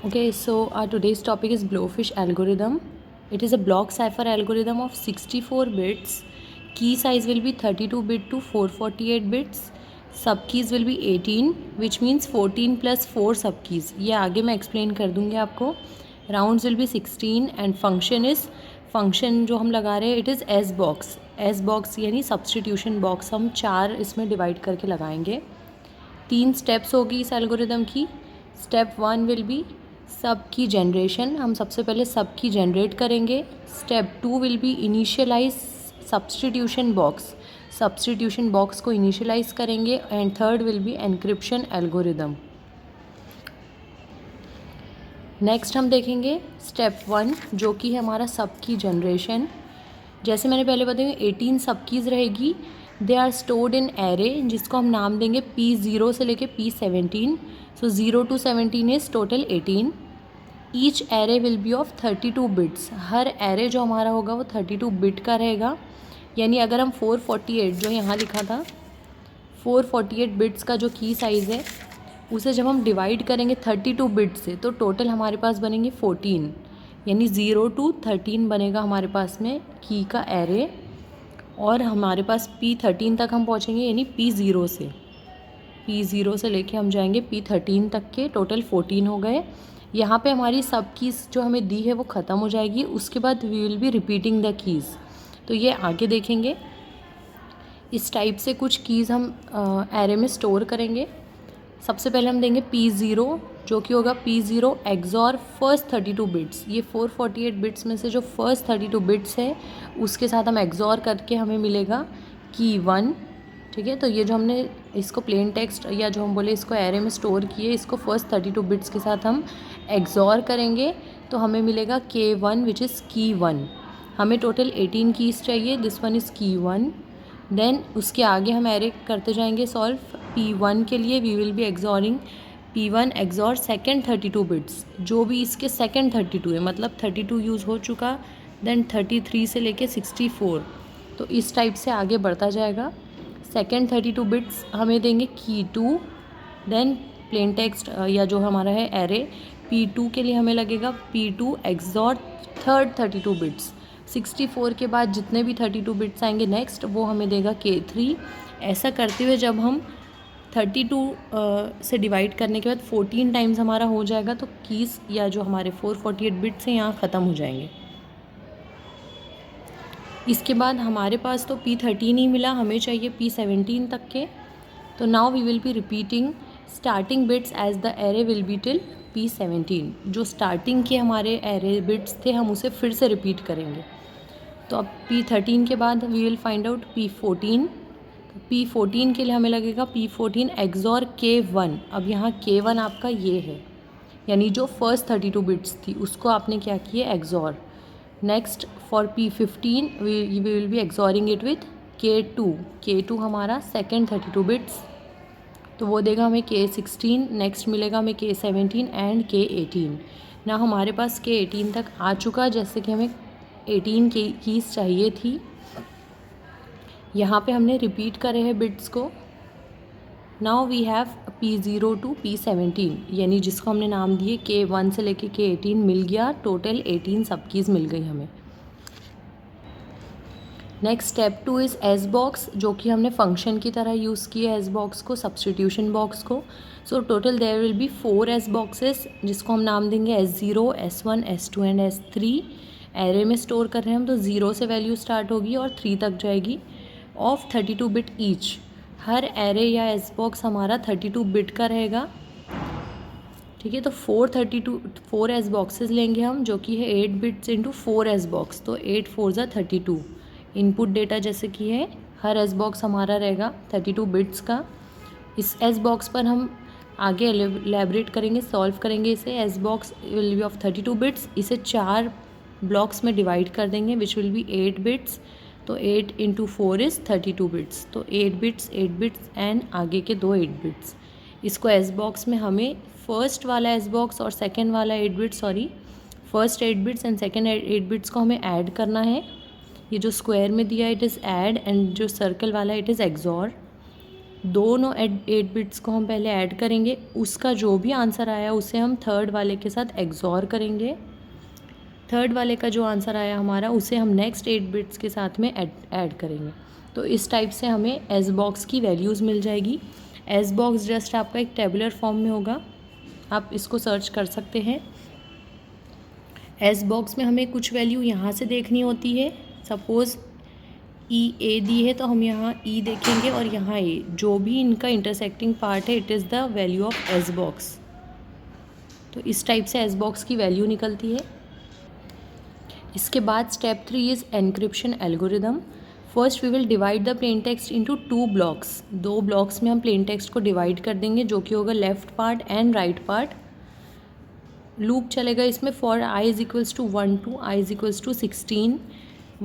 Okay, so our today's topic is Blowfish algorithm. It is a block cipher algorithm of 64 bits. Key size will be 32 bit to 448 bits. Sub keys will be 18, which means 14 plus 4 sub keys. ये आगे मैं explain कर दूँगी आपको. Rounds will be 16 and function जो हम लगा रहे हैं it is S box. S box यानी substitution box हम 4 इसमें divide करके लगाएंगे. 3 steps होगी इस algorithm की. Step 1 will be सब की जनरेशन. हम सबसे पहले सब की जनरेट करेंगे. Step 2 will be initialize substitution box को इनिशियलाइज करेंगे. And third will be encryption algorithm. Next हम देखेंगे स्टेप 1 जो कि है हमारा सब की जनरेशन. जैसे मैंने पहले बताया 18 सब कीज़ रहेगी. They are stored in array जिसको हम नाम देंगे P0 से लेके P17. So 0 to 17 is total 18. Each array will be of 32 bits. हर एरे जो हमारा होगा वो 32 बिट का रहेगा. यानी अगर हम 448 जो यहाँ लिखा था 448 बिट्स का जो की साइज़ है उसे जब हम डिवाइड करेंगे 32 बिट से तो टोटल हमारे पास बनेंगे 14. यानी 0 to 13 बनेगा हमारे पास में की का एरे. और हमारे पास P13 तक हम पहुँचेंगे यानी P0 से लेके हम जाएंगे P13 तक के. टोटल 14 हो गए. यहाँ पे हमारी सब कीज़ जो हमें दी है वो ख़त्म हो जाएगी. उसके बाद we will be repeating the keys. तो ये आगे देखेंगे. इस टाइप से कुछ कीज़ हम एरे में स्टोर करेंगे. सबसे पहले हम देंगे P0 जो कि होगा P0 एक्सॉर फर्स्ट 32 बिट्स. ये 448 बिट्स में से जो फर्स्ट 32 बिट्स है उसके साथ हम एक्सॉर करके हमें मिलेगा की 1. ठीक है, तो ये जो हमने इसको प्लेन टेक्स्ट या जो हम बोले इसको एरे में स्टोर किए इसको फर्स्ट 32 बिट्स के साथ हम एक्सॉर करेंगे तो हमें मिलेगा K1 विच इज़ की 1. हमें टोटल 18 कीज़ चाहिए. दिस वन इज़ की 1. देन उसके आगे हम एरे करते जाएंगे सॉल्व. P1 के लिए we will be XORing P1 XOR second 32 bits. जो भी इसके सेकेंड 32 है मतलब 32 यूज़ हो चुका. देन 33 से लेके 64. तो इस टाइप से आगे बढ़ता जाएगा. सेकेंड 32 बिट्स हमें देंगे की 2. देन प्लेन टेक्स्ट या जो हमारा है एरे P2 के लिए हमें लगेगा P2 एक्सॉर थर्ड 32 बिट्स. 64 के बाद जितने भी 32 बिट्स आएंगे नेक्स्ट वो हमें देगा K3. ऐसा करते हुए जब हम 32 से डिवाइड करने के बाद 14 टाइम्स हमारा हो जाएगा तो कीज़ या जो हमारे 448 बिट्स हैं यहाँ ख़त्म हो जाएंगे. इसके बाद हमारे पास तो P13 ही मिला. हमें चाहिए P17 तक के. तो now we will be repeating starting bits as the array will be till P17. जो स्टार्टिंग के हमारे एरे बिट्स थे हम उसे फिर से रिपीट करेंगे. तो अब P13 के बाद we will find out P14. P14 के लिए हमें लगेगा P14 एक्सॉर K1. अब यहाँ K1 आपका ये है यानी जो फर्स्ट 32 बिट्स थी उसको आपने क्या किया XOR. Next for P15 we will be XORing it with K2 हमारा सेकेंड 32 बिट्स. तो वो देगा हमें K16. नेक्स्ट मिलेगा हमें K17 एंड K18. ना हमारे पास K18 तक आ चुका जैसे कि हमें 18 कीज़ चाहिए थी. यहाँ पे हमने रिपीट करे हैं बिट्स को. Now we have P0 to P17 यानी जिसको हमने नाम दिए K1 से लेके K18 मिल गया. टोटल 18 सब कीज़ मिल गई हमें. Next step 2 is S box जो कि हमने फंक्शन की तरह यूज़ किया एस बॉक्स को सब्सटीट्यूशन बॉक्स को. So total there will be 4 S boxes जिसको हम नाम देंगे S0, S1, S2 and S3. Array में स्टोर कर रहे हैं हम तो 0 से वैल्यू स्टार्ट होगी और 3 तक जाएगी of 32 bit each. Her array या एस बॉक्स हमारा 32 बिट का रहेगा. ठीक है, तो 4 एस बॉक्सेस लेंगे हम जो कि है 8 बिट्स इंटू 4 एस बॉक्स. तो 8 4 ज़ा 32. इनपुट डेटा जैसे कि है हर एस बॉक्स हमारा रहेगा 32 बिट्स का. इस एस बॉक्स पर हम आगे एलेबरेट करेंगे सॉल्व करेंगे इसे. S box will be of 32 bits. इसे 4 ब्लॉक्स में डिवाइड कर देंगे विच विल बी 8 बिट्स. तो 8 इंटू 4 इज़ 32 बिट्स. तो 8 बिट्स एंड आगे के 2 8 बिट्स. इसको एस बॉक्स में हमें फर्स्ट वाला एस बॉक्स और सेकेंड वाला 8 bits first 8 bits and second 8 bits को हमें ऐड करना है. ये जो स्क्वायर में दिया इट इज़ ऐड एंड जो सर्कल वाला इट इज़ एक्सॉर. दोनों 8 बिट्स को हम पहले ऐड करेंगे, उसका जो भी आंसर आया उसे हम थर्ड वाले के साथ एक्सॉर करेंगे। थर्ड वाले का जो आंसर आया हमारा उसे हम नेक्स्ट 8 बिट्स के साथ में ऐड करेंगे। तो इस टाइप से हमें एस बॉक्स की वैल्यूज़ मिल जाएगी। एस बॉक्स जस्ट आपका एक टेबुलर फॉर्म में होगा, आप इसको सर्च कर सकते हैं। एस बॉक्स में हमें कुछ वैल्यू यहाँ से देखनी होती है। सपोज़ ई ए दी है तो हम यहाँ ई देखेंगे और यहाँ ए, जो भी इनका इंटरसेक्टिंग पार्ट है it is the value of S box. तो इस टाइप से एस बॉक्स की वैल्यू निकलती है। इसके बाद step 3 is encryption algorithm. First we will divide the plain text into 2 blocks. 2 blocks में हम प्लेन टेक्स्ट को डिवाइड कर देंगे, जो कि होगा left part and right part. Loop चलेगा इसमें for i is equals to 1 to i is equals to 16।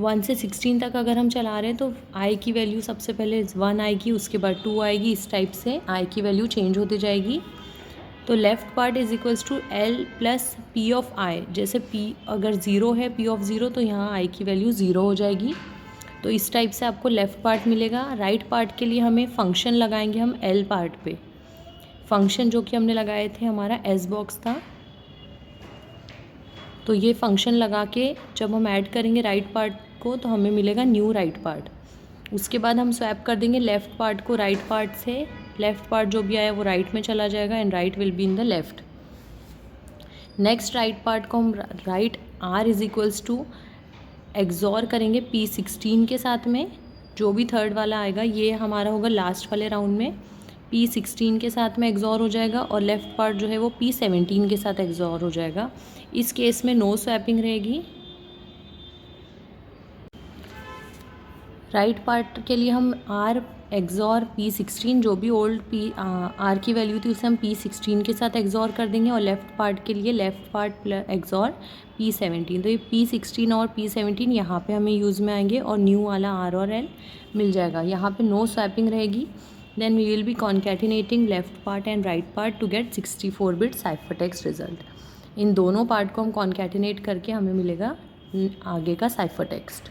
1 से 16 तक अगर हम चला रहे हैं तो i की वैल्यू सबसे पहले 1 आएगी, उसके बाद 2 आएगी। इस टाइप से i की वैल्यू चेंज होती जाएगी। तो left part is equals to l plus p of i। जैसे p अगर 0 है, p ऑफ 0, तो यहाँ i की वैल्यू 0 हो जाएगी। तो इस टाइप से आपको लेफ़्ट पार्ट मिलेगा। राइट पार्ट के लिए हमें फंक्शन लगाएंगे हम l पार्ट पे। फंक्शन जो कि हमने लगाए थे हमारा s बॉक्स था, तो ये फंक्शन लगा के जब हम ऐड करेंगे राइट पार्ट को तो हमें मिलेगा न्यू राइट पार्ट। उसके बाद हम स्वैप कर देंगे लेफ़्ट पार्ट को राइट पार्ट से। लेफ़्ट पार्ट जो भी आया वो राइट में चला जाएगा and right will be in the left. Next right part को हम right r is equals to XOR करेंगे P16 के साथ में। जो भी थर्ड वाला आएगा ये हमारा होगा लास्ट वाले राउंड में, P16 के साथ में एक्सॉर हो जाएगा और लेफ़्ट पार्ट जो है वो P17 के साथ एक्सॉर हो जाएगा। इस केस में नो स्वैपिंग रहेगी। राइट पार्ट के लिए हम r एक्सॉर P16, जो भी ओल्ड r की वैल्यू थी उसे हम P16 के साथ एक्सॉर कर देंगे, और लेफ़्ट पार्ट के लिए लेफ़्ट पार्ट एक्सॉर P17। तो ये P16 और P17 यहाँ पे हमें यूज़ में आएंगे और न्यू वाला r और l मिल जाएगा। यहाँ पे नो स्वैपिंग रहेगी। Then we will be concatenating left part and right part to get 64 bit ciphertext result. इन दोनों पार्ट को हम कॉन्कैटिनेट करके हमें मिलेगा आगे का ciphertext.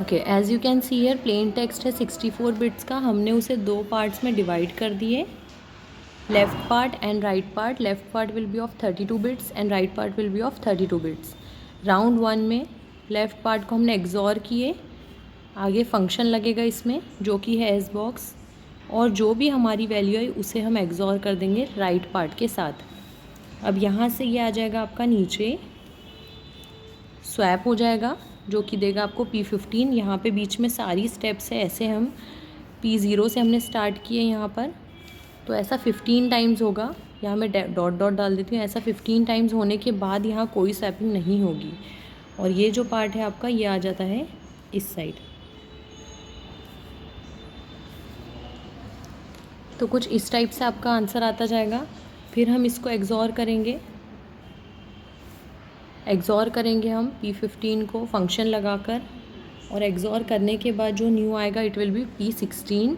Okay, as you can see here plain text है 64 बिट्स का। हमने उसे 2 पार्ट्स में डिवाइड कर दिए, left part and right part. Left part will be of 32 bits and right part will be of 32 bits. Round 1 में left part को हमने एक्सॉर किए, आगे फंक्शन लगेगा इसमें जो कि है एस बॉक्स, और जो भी हमारी वैल्यू है उसे हम एक्सॉर कर देंगे राइट पार्ट के साथ। अब यहाँ से ये आ जाएगा आपका नीचे, स्वैप हो जाएगा जो कि देगा आपको P15। यहाँ पे बीच में सारी स्टेप्स है, ऐसे हम P0 से हमने स्टार्ट किए यहाँ पर, तो ऐसा 15 टाइम्स होगा। यहाँ मैं डॉट डॉट डाल देती हूँ। ऐसा 15 टाइम्स होने के बाद यहाँ कोई स्वैपिंग नहीं होगी, और ये जो पार्ट है आपका ये आ जाता है इस साइड। तो कुछ इस टाइप से आपका आंसर आता जाएगा। फिर हम इसको एक्सॉर करेंगे हम P15 को फंक्शन लगाकर, और एक्सॉर करने के बाद जो न्यू आएगा इट विल बी P16,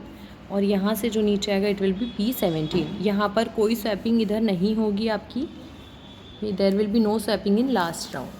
और यहाँ से जो नीचे आएगा इट विल बी P17। यहाँ पर कोई स्वैपिंग इधर नहीं होगी आपकी, there will be no swapping in last round.